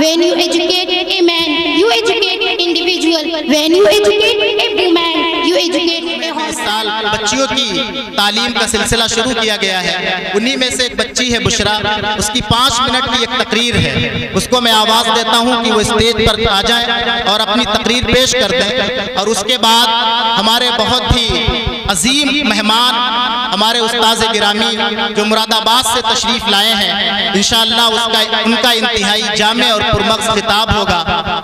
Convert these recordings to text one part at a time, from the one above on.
When you educate a man, you educate individual. When you educate a woman, you educate a home. اس سال بچیوں کی تعلیم کا سلسلہ شروع کیا گیا ہے. انہی میں سے ایک بچی ہے بشرا. اس کی 5 منٹ کی ایک تقریر ہے. اس کو میں آواز دیتا ہوں کہ وہ اسٹیج پر آ جائیں اور اپنی تقریر پیش کر دیں. اور اس کے بعد ہمارے بہت ہی عظیم مہمان ہمارے استاذ گرامی جو مراد آباد سے تشریف لائے ہیں، انشاءاللہ ان کا انتہائی جامع اور پرمغز خطاب ہوگا.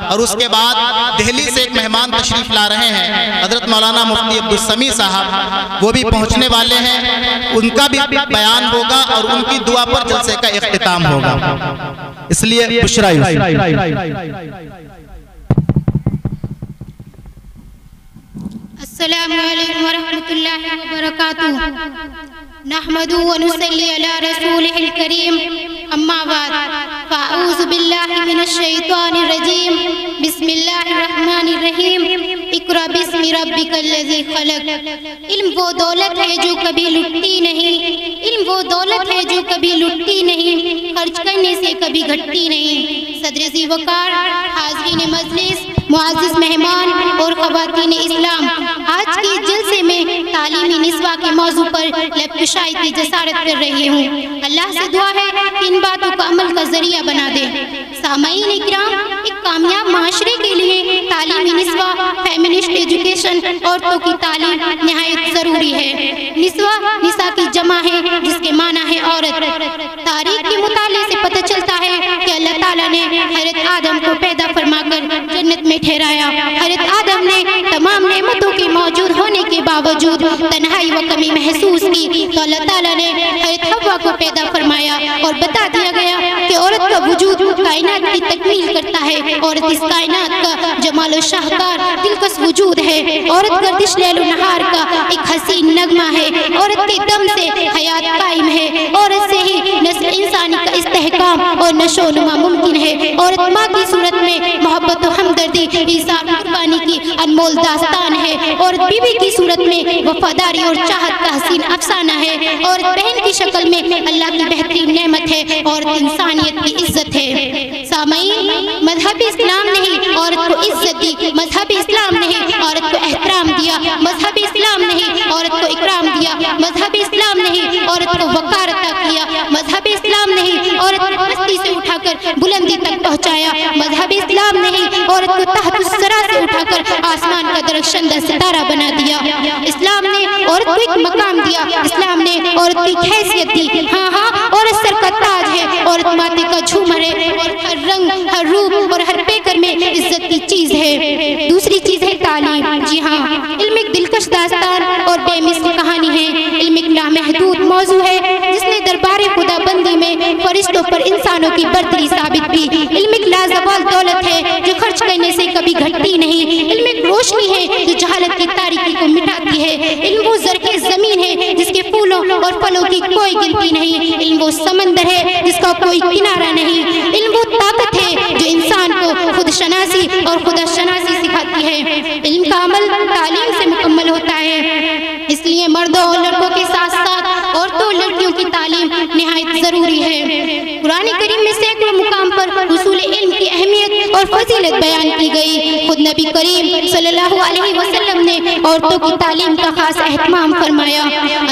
اور اس کے بعد دہلی سے ایک مہمان تشریف لا رہے ہیں، حضرت مولانا مفتی عبدالسمیع صاحب، وہ بھی پہنچنے والے ہیں. ان کا بھی بیان ہوگا اور ان کی دعا پر جلسے کا اختتام ہوگا. اس لیے بشرا السلام علیکم ورحمۃ اللہ وبرکاتہ. نحمد و نصلی علی رسولہ الکریم. اما بعد فاعوذ باللہ من الشیطان الرجیم. بسم اللہ الرحمن الرحیم. اقرأ باسم ربک الذی خلق. علم وہ دولت ہے جو کبھی لٹتی نہیں. علم وہ دولت ہے جو کبھی لٹتی نہیں، خرچ کرنے سے کبھی گھٹتی نہیں. صدر ذی وقار، حاضرین مجلس، معزز مہمان اور خواتین اسلام، آج کے جلسے میں تعلیمی نسواں کے موضوع پر لب کشائی کی جسارت کر رہی ہوں. اللہ سے دعا ہے کہ ان باتوں کو عمل کا ذریعہ بنا دے. سامعین اکرام، ایک کامیاب معاشرے کے لیے تعلیمی نسواں، فیمنسٹ ایجوکیشن، عورتوں کی تعلیم نہایت ضروری ہے. نساء کی جمع ہے جس کے معنی ہے عورت. تاریخ کے مطالعے سے پتہ چلتا ہے کہ اللہ تعالیٰ نے حضرت آدم کو پیدا فرما کر جنت میں ٹھہرایا. حضرت آدم نے تمام نعمتوں کے موجود ہونے کے باوجود تنہائی و کمی محسوس کی تو اللہ تعالیٰ نے حضرت حوا کو پیدا فرمایا اور بتا دیا گیا کہ عورت کا وجود کائنات کی تکمیل کرتا ہے. عورت اس کائنات کا جمال و شاہکار دلکش وجود ہے. عورت گردش لیل و نہار کا ایک حسین نغمہ ہے. عورت کے دم سے حیات قائم ہے. عورت سے ہی نسل انسانی کا استحکام اور نشو و نما ممکن ہے. عورت ماں کی صورت میں محبت و ہمدردی، ایثار و قربانی کی انمول داستان ہے. عورت بیوی کی صورت میں وفاداری اور چاہت کا حسین افسانہ ہے. عورت بہن کی شکل میں اللہ کی بہترین نعمت ہے. عورت انسانیت کی عزت ہے. سامعین، مذہب اسلام نے ہی عورت کو عزت دی. مذہب اسلام نے ہی عورت کو احترام دیا. مذہب اسلام نے ہی عورت کو اکرام دیا. مذہب اسلام نے ہی عورت کو وقار عطا کیا. مذہب اسلام نے ہی عورت کو پستی سے اٹھا کر بلندی تک پہنچایا. مذہب اسلام نے ہی عورت کو تحت الثری سے اٹھا کر آسمان کا درخشندہ ستارہ بنا دیا. اسلام نے عورت کو ایک مقام دیا. اسلام نے عورت کو ایک حیثیت دی. ہاں عورت سر کا تاج ہے. عورت ماتھے کا جھومر ہے. اور ہر رنگ، ہر روپ اور ہر پیکر میں عزت کی چیز ہے. دوسری چیز ہے تعلیم. جی ہاں، علم ایک دلکش داستان اور بے مثل کہانی ہے. علم ایک لامحدود موضوع ہے جس نے دربار خدا بندی میں فرشتوں پر انسانوں کی برتری ثابت کی. علم ایک لازوال دولت ہے جو خرچ کرنے سے کبھی گھٹتی نہیں. علم ایک روشنی ہے جو جہالت کی تاریکی کو مٹاتی ہے. علم وہ زرخیز زمین ہے جس کے پھولوں اور پھلوں کی کوئی گنتی نہیں. علم وہ سمندر ہے جس کا کوئی کنارہ نہیں. علم وہ طاقت ہے جو انسان کو خود شناسی اور خدا شناسی سکھاتی ہے. علم کا عمل تعلیم سے مکمل ہوتا ہے. اس لیے مردوں اور لڑکوں کے ساتھ ساتھ عورتوں اور لڑکیوں کی تعلیم نہایت ضروری ہے. قرآن کریم میں سینکڑوں مقام پر حصول علم کی اہمیت اور فضیلت بیان کی گئی. خود نبی کریم صلی اللہ علیہ وسلم نے عورتوں کی تعلیم کا خاص اہتمام فرمایا.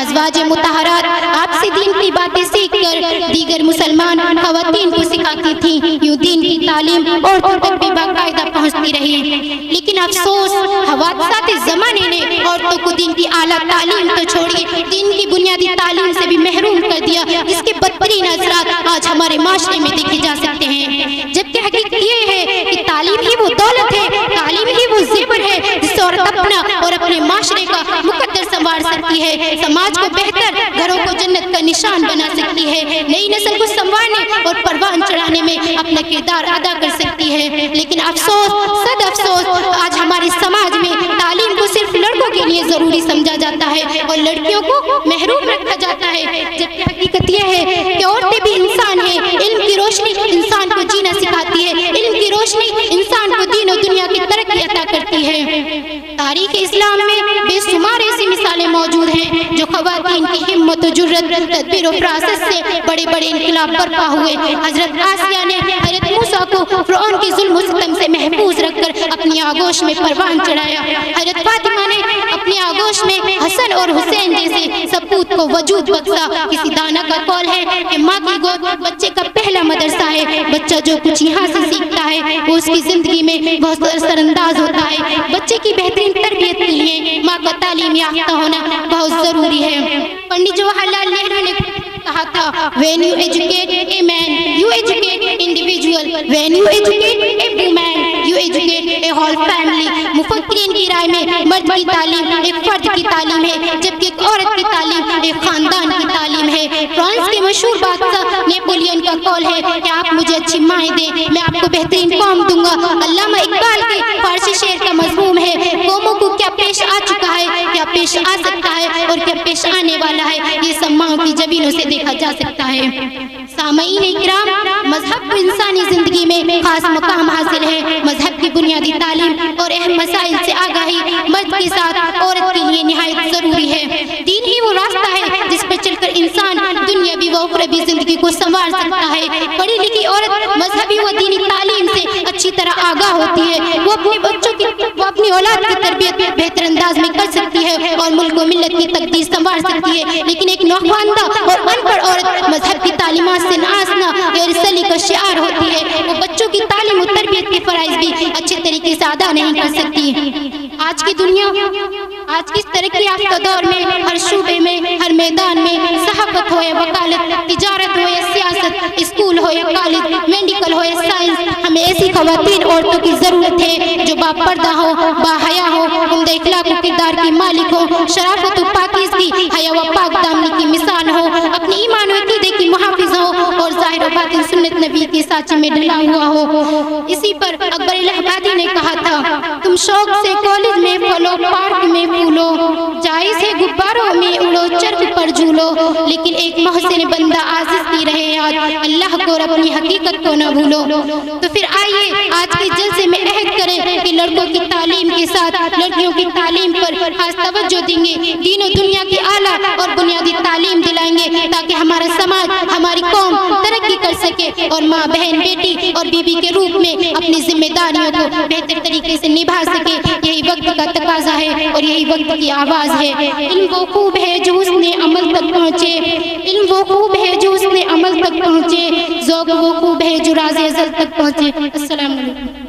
ازواج مطہرات آپ سے دین کی باتیں سیکھ کر دیگر مسلمان خواتین کو سکھاتی تھیں. یوں دین کی تعلیم عورتوں تک بھی باقاعدہ پہنچتی رہی. لیکن افسوس، حوادثات زمانے نے عورتوں کو دین کی اعلیٰ تعلیم تو چھوڑیے، دین کی بنیادی تعلیم سے بھی محروم کر دیا، جس کے بدترین اثرات آج ہمارے معاشرے میں دیکھے جا سکتے ہیں. جبکہ حقیقت یہ ہے کہ تعلیم ہی وہ دولت ہے، تعلیم ہی وہ زیور ہے جس سے عورت اپنا اور اپنے معاشرے کا مقدر سنوار سکتی ہے. سماج کو بہتر، گھروں کو جنت کا نشان بنا سکتی ہے. نئی نسل کو سنوارنے اور پروان چڑھانے میں اپنا کردار ادا کر سکتی ہے. لیکن افسوس، صد افسوس، آج ہمارے سماج میں تعلیم کو صرف لڑکوں کے لیے ضروری سمجھا جاتا ہے اور لڑکیوں کو محروم رکھا جاتا ہے. جبکہ حقیقت یہ ہے کہ عورتیں بھی انسان ہیں. علم کی روشنی انسان کو جینا سکھاتی ہے. علم کی روشنی انسان کو دین و دنیا کی ترقی عطا کرتی ہے. تاریخ اسلام میں بے شمار ایسی مثالیں موجود ہیں جو خواتین کی ہمت و جرت، تدبیر و فراست سے بڑے بڑے انقلاب برپا ہوئے. حضرت آسیہ نے حضرت موسیٰ کو فرعون آغوش میں پروان چڑھایا۔ حضرت فاطمہ نے اپنی آغوش میں حسن اور حسین جیسے سپوت کو وجود بخشا۔ کسی دانا کا قول ہے کہ ماں کی گود بچے کا پہلا مدرسہ ہے۔ بچہ جو کچھ یہاں سے سیکھتا ہے وہ اس کی زندگی میں بہت اثر انداز ہوتا ہے۔ بچے کی بہترین تربیت کے لیے ماں کا تعلیم یافتہ ہونا بہت ضروری ہے۔ پنڈت جواہر لال نہرو نے کہا تھا when you educate a man you educate individual, when you educate a woman you educate a whole family۔ مفکرین کی رائے میں مرد کی تعلیم ایک فرد کی تعلیم ہے جبکہ ایک عورت کی تعلیم ایک خاندان کی تعلیم ہے۔ فرانس کے مشہور بادشاہ نیپولین کا قول ہے کہ آپ مجھے اچھی مائیں دیں میں آپ کو بہترین قوم دوں گا۔ علامہ اقبال کے فارسی شعر کا مضمون ہے قوموں کو کیا پیش آ چکا ہے، کیا پیش آ سکتا ہے اور کیا پیش آنے والا ہے، یہ سب ماں کی جبینوں سے دیکھا جا سکتا ہے۔ سامعین کرام، مذہب کو انسانی زندگی میں خاص مقام حاصل ہے۔ مذہب کی بنیادی تعلیم اور اہم مسائل سے آگاہی مرد کے ساتھ عورت کے لیے نہایت ضروری ہے۔ دین ہی وہ راستہ ہے جس پر چل کر انسان دنیاوی و اخروی زندگی کو سنوار سکتا ہے۔ پڑھی لکھی عورت مذہبی و دینی تعلیم سے اچھی طرح آگاہ ہوتی ہے، وہ اپنے بچوں کی اپنی اولاد کی تربیت بہتر انداز میں کر سکتی ہے اور ملک و ملت کی تقدیر سنوار سکتی ہے۔ لیکن ایک ناخواندہ اور ان پڑھ عورت مذہب کی تعلیمات سے ناآشنا غیر سلی کا شعار ہوتی ہے، وہ بچوں کی تعلیم و تربیت کے فرائض بھی اچھے طریقے سے ادا نہیں کر سکتی۔ آج کی دنیا، آج کی ترقی یافتہ دور میں ہر شعبے میں، ہر میدان میں، صحافت ہو یا وکالت، تجارت ہو یا سیاست، اسکول ہو یا کالج، میڈیکل ہو یا سائنس، ہمیں ایسی خواتین عورتوں کی ضرورت ہے جو باپردہ ہو، باحیا ہو، عمدہ اخلاق و کردار کی مالک ہو، شرافت و پاکیزگی، حیا و پاک دامنی کی مثال ہو، اپنی ایمان و عقیدے کی محافظ ہو اور ظاہر و باطن سنت نبی کے سانچے میں ڈھلا ہوا ہو۔ اسی پر اکبر الہ آبادی نے کہا تھا تم شوق سے کالج میں پھلو، پارک میں پھولو، جائز ہے غباروں میں اڑو، چرخ پر جھولو، لیکن ایک محسن بندہ عاجز کی رہے یاد، اللہ کو اور اپنی حقیقت کو نہ بھولو۔ تو پھر آئیے آج کے جلسے میں عہد کریں کہ لڑکوں کی تعلیم کے ساتھ لڑکیوں کی تعلیم پر خاص توجہ دیں گے، دین و دنیا کی اعلیٰ اور بنیادی تعلیم دلائیں گے تاکہ ہمارا سماج، ہماری قوم ترقی کر سکے اور ماں، بہن، بیٹی اور بیوی کے روپ میں اپنی ذمہ داریوں کو بہتر طریقے سے نبھا سکے۔ یہی وقت کا تقاضا ہے اور یہی وقت کی آواز ہے۔ علم وہ خوب ہے جو اس نے عمل تک پہنچے، علم وہ خوب ہے جو اس نے عمل تک پہنچے، ذوق وہ خوب ہے جو راز ازل تک پہنچے۔ السلام علیکم۔